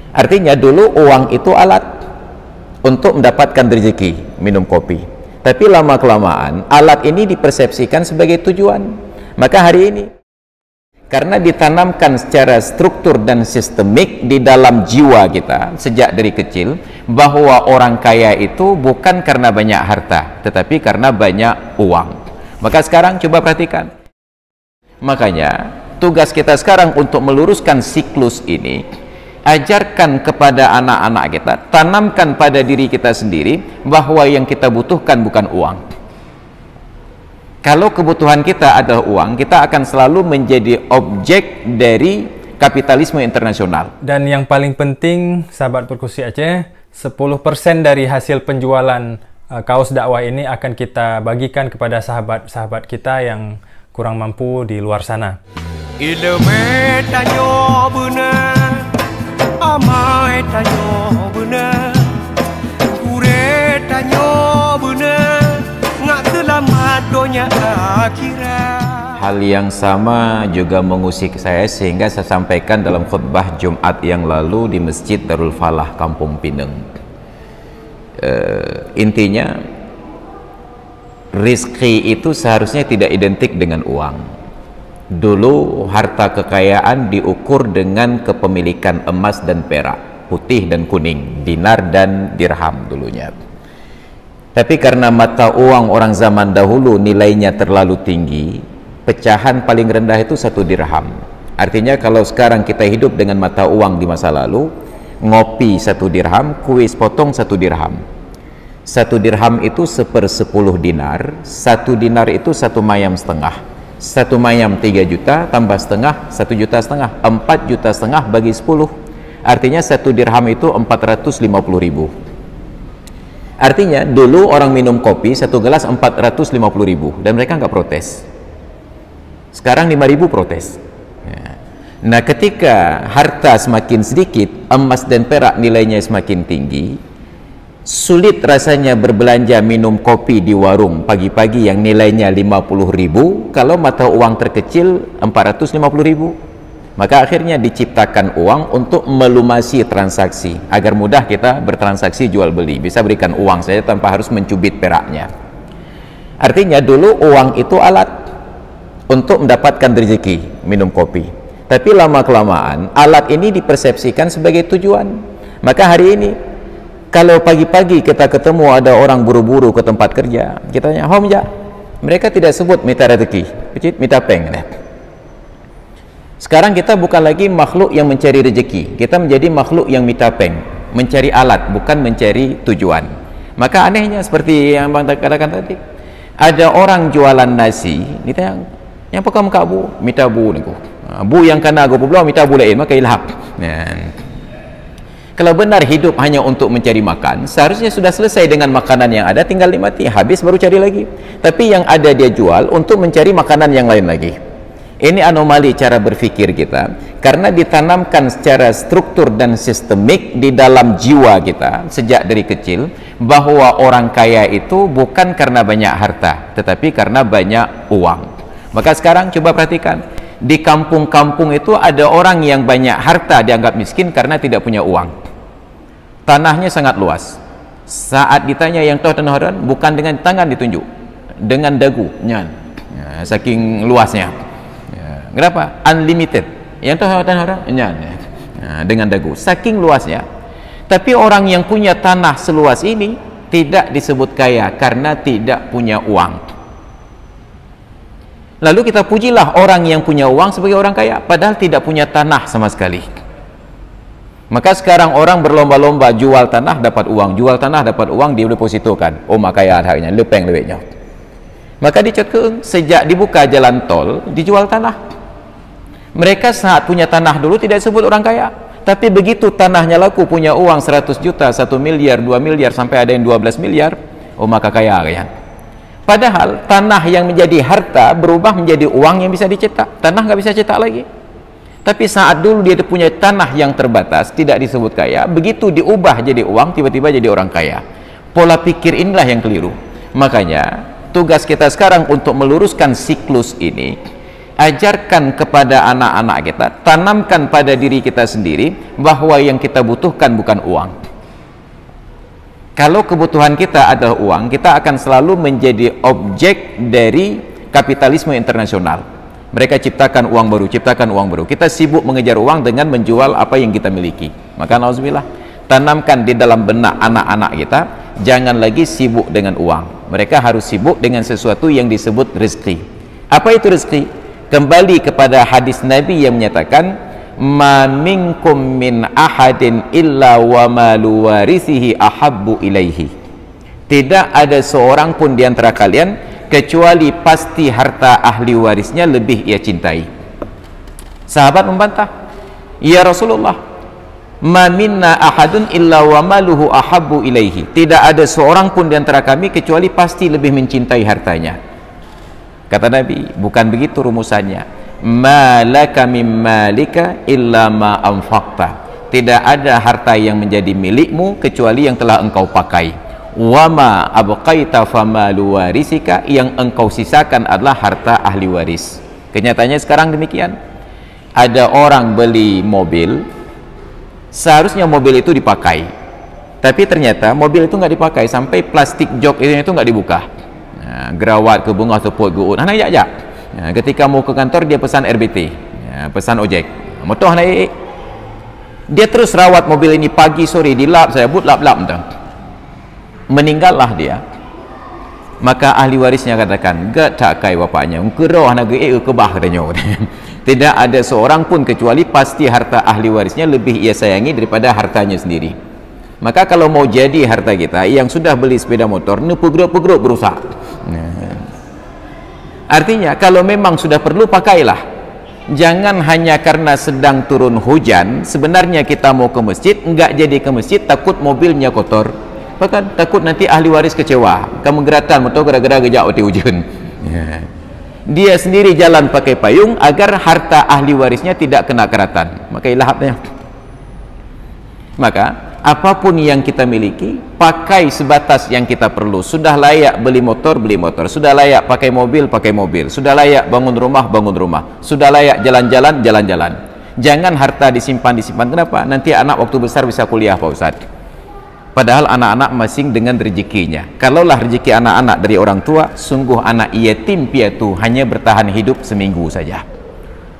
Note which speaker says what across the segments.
Speaker 1: Artinya dulu uang itu alat untuk mendapatkan rezeki, minum kopi. Tapi lama-kelamaan alat ini dipersepsikan sebagai tujuan. Maka hari ini, karena ditanamkan secara struktur dan sistemik di dalam jiwa kita sejak dari kecil, bahwa orang kaya itu bukan karena banyak harta, tetapi karena banyak uang. Maka sekarang coba perhatikan. Makanya tugas kita sekarang untuk meluruskan siklus ini, ajarkan kepada anak-anak kita, tanamkan pada diri kita sendiri bahwa yang kita butuhkan bukan uang. Kalau kebutuhan kita adalah uang, kita akan selalu menjadi objek dari kapitalisme internasional.
Speaker 2: Dan yang paling penting, sahabat Perkusi Aceh, 10% dari hasil penjualan kaos dakwah ini akan kita bagikan kepada sahabat-sahabat kita yang kurang mampu di luar sana.
Speaker 3: Ilmu tanyo benar, amai tanyo benar, kure tanyo benar, ngak selamat dunia akhirat.
Speaker 1: Hal yang sama juga mengusik saya sehingga saya sampaikan dalam khutbah Jumat yang lalu di Masjid Darul Falah, Kampung Pinang. Intinya, rizki itu seharusnya tidak identik dengan uang. Dulu harta kekayaan diukur dengan kepemilikan emas dan perak, putih dan kuning, dinar dan dirham dulunya. Tapi karena mata uang orang zaman dahulu nilainya terlalu tinggi, pecahan paling rendah itu 1 dirham. Artinya kalau sekarang kita hidup dengan mata uang di masa lalu, ngopi 1 dirham, kuis potong 1 dirham. 1 dirham itu 1/10 dinar, 1 dinar itu 1 mayam setengah. 1 mayam 3 juta tambah setengah 1,5 juta, 4,5 juta bagi 10, artinya 1 dirham itu 450.000. Artinya dulu orang minum kopi 1 gelas 450.000 dan mereka nggak protes. Sekarang 5.000 protes. Nah, ketika harta semakin sedikit, emas dan perak nilainya semakin tinggi, sulit rasanya berbelanja minum kopi di warung pagi-pagi yang nilainya 50.000 kalau mata uang terkecil 450.000. Maka akhirnya diciptakan uang untuk melumasi transaksi agar mudah kita bertransaksi jual beli, bisa berikan uang saja tanpa harus mencubit peraknya. Artinya dulu uang itu alat untuk mendapatkan rezeki, minum kopi. Tapi lama-kelamaan alat ini dipersepsikan sebagai tujuan. Maka hari ini kalau pagi-pagi kita ketemu ada orang buru-buru ke tempat kerja, kita tanya, "Hom ja?" Mereka tidak sebut minta rezeki, minta peng. Sekarang kita bukan lagi makhluk yang mencari rezeki, kita menjadi makhluk yang minta peng, mencari alat, bukan mencari tujuan. Maka anehnya seperti yang Bang katakan tadi, ada orang jualan nasi, ditanya, "Yang pegang muka bu?" "Minta bu ni ku." "Bu yang kena aku belum minta bu lain," maka ilhaq. Kalau benar hidup hanya untuk mencari makan, seharusnya sudah selesai dengan makanan yang ada, tinggal nikmati, habis baru cari lagi. Tapi yang ada dia jual untuk mencari makanan yang lain lagi. Ini anomali cara berpikir kita, karena ditanamkan secara struktur dan sistemik di dalam jiwa kita sejak dari kecil, bahwa orang kaya itu bukan karena banyak harta, tetapi karena banyak uang. Maka sekarang coba perhatikan, di kampung-kampung itu ada orang yang banyak harta dianggap miskin karena tidak punya uang. Tanahnya sangat luas. Saat ditanya yang tahu tanah orang, bukan dengan tangan ditunjuk, dengan dagu, saking luasnya. Kenapa? Unlimited. Yang tahu tanah orang, dengan dagu, saking luasnya. Tapi orang yang punya tanah seluas ini tidak disebut kaya karena tidak punya uang. Lalu kita pujilah orang yang punya uang sebagai orang kaya, padahal tidak punya tanah sama sekali. Maka sekarang orang berlomba-lomba jual tanah dapat uang, jual tanah dapat uang, didepositokan. Oh, maka kaya harganya, lepeng lebihnya. Maka dicekeng, sejak dibuka jalan tol, dijual tanah. Mereka saat punya tanah dulu tidak disebut orang kaya, tapi begitu tanahnya laku, punya uang 100 juta, 1 miliar, 2 miliar, sampai ada yang 12 miliar, oh maka kaya ya. Padahal tanah yang menjadi harta berubah menjadi uang yang bisa dicetak. Tanah nggak bisa cetak lagi. Tapi saat dulu dia punya tanah yang terbatas, tidak disebut kaya, begitu diubah jadi uang, tiba-tiba jadi orang kaya. Pola pikir inilah yang keliru. Makanya tugas kita sekarang untuk meluruskan siklus ini, ajarkan kepada anak-anak kita, tanamkan pada diri kita sendiri bahwa yang kita butuhkan bukan uang. Kalau kebutuhan kita adalah uang, kita akan selalu menjadi objek dari kapitalisme internasional. Mereka ciptakan uang baru, ciptakan uang baru. Kita sibuk mengejar uang dengan menjual apa yang kita miliki. Maka nauzubillah, tanamkan di dalam benak anak-anak kita, jangan lagi sibuk dengan uang. Mereka harus sibuk dengan sesuatu yang disebut rezeki. Apa itu rezeki? Kembali kepada hadis Nabi yang menyatakan, ma minkum min ahadin illa wa malu warisihi ahabbu ilaihi. Tidak ada seorang pun di antara kalian kecuali pasti harta ahli warisnya lebih ia cintai. Sahabat membantah, ya Rasulullah, ma minna ahadun illa wa maluhu ahabbu ilaihi. Tidak ada seorang pun di antara kami kecuali pasti lebih mencintai hartanya. Kata Nabi, bukan begitu rumusannya. Ma laka min malika illa ma anfaqta. Tidak ada harta yang menjadi milikmu kecuali yang telah engkau pakai. Wa ma abqaita famalu warisika. Yang engkau sisakan adalah harta ahli waris. Kenyataannya sekarang demikian. Ada orang beli mobil, seharusnya mobil itu dipakai, tapi ternyata mobil itu nggak dipakai, sampai plastik jok itu nggak dibuka. Nah, gerawat ke bunga tepuk guut, anak ajak. Ya, ketika mau ke kantor dia pesan RBT, ya, pesan ojek, motor naik, dia terus rawat mobil ini pagi sore, dilap saya but lap-lap entah. Meninggallah dia. Maka ahli warisnya katakan, gak tak kai bapaknya, kerauh nak kebah katanya. Tidak ada seorang pun kecuali pasti harta ahli warisnya lebih ia sayangi daripada hartanya sendiri. Maka kalau mau jadi harta kita, yang sudah beli sepeda motor, pegrok-pegrok berusak. Artinya kalau memang sudah perlu, pakailah. Jangan hanya karena sedang turun hujan, sebenarnya kita mau ke masjid, enggak jadi ke masjid, takut mobilnya kotor. Bahkan takut nanti ahli waris kecewa, kamu geratan motor gara-gara gejak waktu hujan. Dia sendiri jalan pakai payung agar harta ahli warisnya tidak kena keratan. Maka ilahapnya. Maka apapun yang kita miliki, pakai sebatas yang kita perlu. Sudah layak beli motor, beli motor. Sudah layak pakai mobil, pakai mobil. Sudah layak bangun rumah, bangun rumah. Sudah layak jalan-jalan, jalan-jalan. Jangan harta disimpan. Kenapa? Nanti anak waktu besar bisa kuliah, Pak Ustadz. Padahal anak-anak masing dengan rezekinya. Kalaulah rezeki anak-anak dari orang tua, sungguh anak yatim piatu hanya bertahan hidup seminggu saja.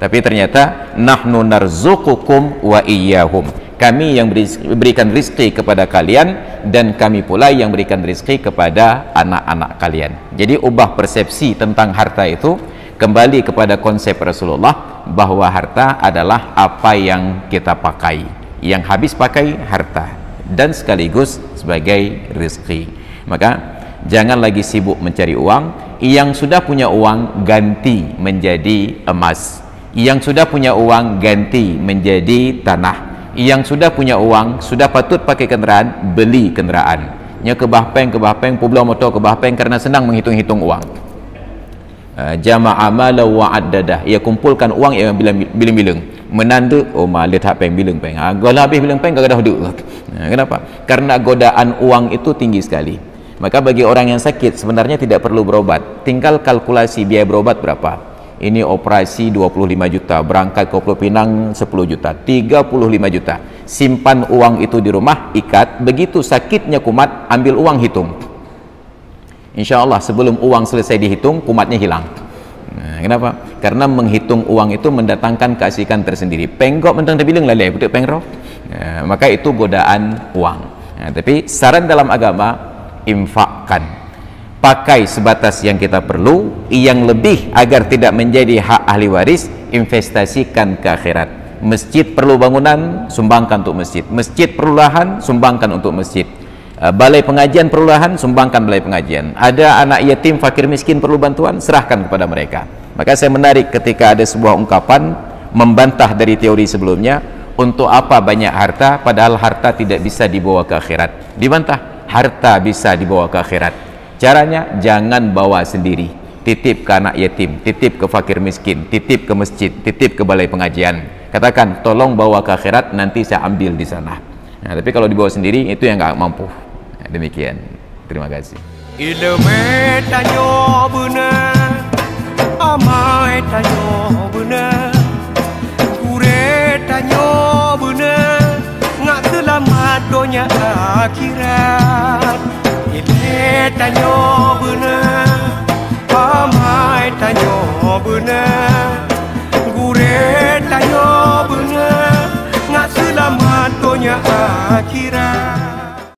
Speaker 1: Tapi ternyata nahnu narzuqukum wa iyyahum. Kami yang berikan rizki kepada kalian, dan kami pula yang berikan rizki kepada anak-anak kalian. Jadi ubah persepsi tentang harta itu, kembali kepada konsep Rasulullah bahwa harta adalah apa yang kita pakai, yang habis pakai harta, dan sekaligus sebagai rizki. Maka jangan lagi sibuk mencari uang. Yang sudah punya uang ganti menjadi emas, yang sudah punya uang ganti menjadi tanah. Yang sudah punya uang, sudah patut pakai kendaraan, beli kendaraan. Nya ke bahpeng pulau motor ke bahpeng karena senang menghitung-hitung uang. Jama'a mala wa addada. Ia kumpulkan uang yang bilang-bilang. Menanda, oh malit hak peng bilang peng. Kalau habis bilang peng kagak dah duduk. Kenapa? Karena godaan uang itu tinggi sekali. Maka bagi orang yang sakit sebenarnya tidak perlu berobat. Tinggal kalkulasi biaya berobat berapa. Ini operasi 25 juta, berangkat ke Pulau Pinang 10 juta, 35 juta. Simpan uang itu di rumah, ikat, begitu sakitnya kumat, ambil uang, hitung. Insya Allah sebelum uang selesai dihitung, kumatnya hilang. Nah, kenapa? Karena menghitung uang itu mendatangkan keasikan tersendiri. Penggok mentang terbilang lalai, betul pengroh. Nah, maka itu godaan uang. Nah, tapi saran dalam agama, infakkan. Pakai sebatas yang kita perlu, yang lebih agar tidak menjadi hak ahli waris, investasikan ke akhirat. Masjid perlu bangunan, sumbangkan untuk masjid. Masjid perlu lahan, sumbangkan untuk masjid. Balai pengajian perlu lahan, sumbangkan balai pengajian. Ada anak yatim, fakir miskin perlu bantuan, serahkan kepada mereka. Maka saya menarik ketika ada sebuah ungkapan membantah dari teori sebelumnya, untuk apa banyak harta padahal harta tidak bisa dibawa ke akhirat. Dibantah, harta bisa dibawa ke akhirat. Caranya, jangan bawa sendiri. Titip ke anak yatim, titip ke fakir miskin, titip ke masjid, titip ke balai pengajian. Katakan, tolong bawa ke akhirat, nanti saya ambil di sana. Nah, tapi kalau dibawa sendiri, itu yang nggak mampu. Nah, demikian. Terima kasih.
Speaker 3: Amai tanyo benar, kure tanyo benar, ngak selamat dunia akhirat. Ile tanyo benar, amai tanyo benar, kure tanyo benar, ngak selamat dunia akhirat.